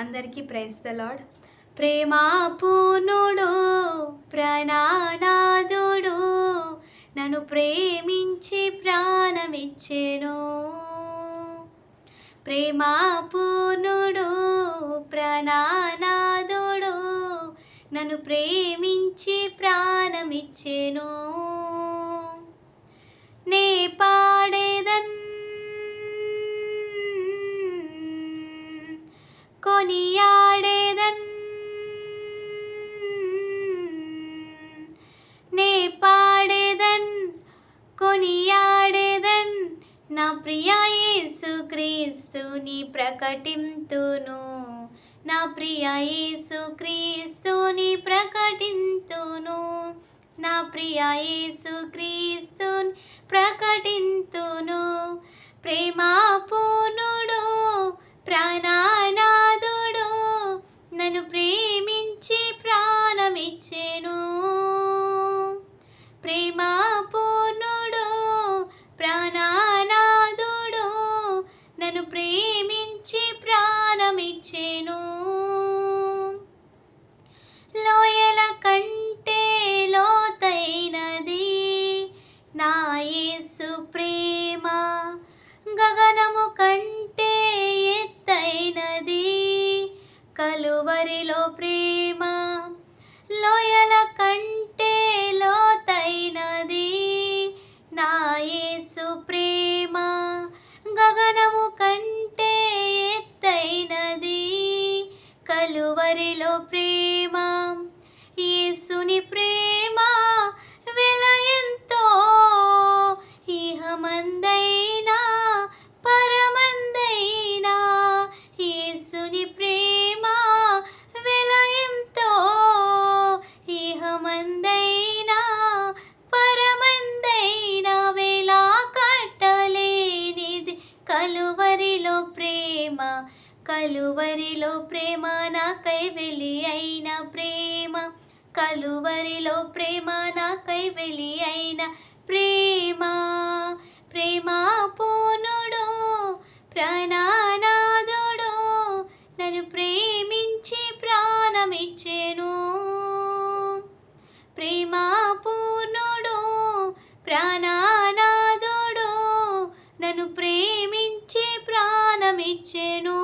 అందరికీ praise the lord. ప్రేమా పూర్ణుడు ప్రాణనాథుడు నన్ను ప్రేమించి ప్రాణమిచ్చెను. ప్రేమా పూర్ణుడు ప్రాణనాథుడు నన్ను ప్రేమించి ప్రాణమిచ్చెను. నే పాడేదన్ కొనియాడేదన్ నే పాడేదన్ కొనియాడేదన్ నా ప్రియ యేసుక్రీస్తుని ప్రకటింతును. నా ప్రియ యేసుక్రీస్తుని ప్రకటింతును. నా ప్రియ యేసుక్రీస్తుని ప్రకటింతును. ప్రేమా పూర్ణుడు ప్రాణనాథుడు నన్ను ప్రేమించి ప్రాణమిచ్చెను. ప్రేమా పూర్ణుడు ప్రాణనాథుడు నన్ను ప్రేమించి ప్రాణమిచ్చెను. లోయల కంటే లోతైనది నా యేసు ప్రేమ, గగనము కంటే ఎత్తైనది కలువరిలో ప్రేమ. లోయల కంటే లోతైనది నా యేసు ప్రేమ, గగనము కంటే ఎత్తైనది కలువరిలో ప్రేమ. యేసుని ప్రేమ వెల ఎంతో, ఇహమందైనా పరమందైనా. యేసుని ప్రేమ వెల ఎంతో, ఇహమందైనా పరమందైనా. వేళ కట్టలేనిది కలువరిలో ప్రేమ, కలువరిలో ప్రేమ నాకై వెలి అయిన ప్రేమ, కలువరిలో ప్రేమ నాకై వెలి అయిన ప్రేమ. ప్రేమా పూర్ణుడు ప్రాణనాథుడు నన్ను ప్రేమించి ప్రాణమిచ్చెను. ప్రేమా పూర్ణుడు ప్రాణనాథుడు నన్ను ప్రేమించి ప్రాణమిచ్చెను.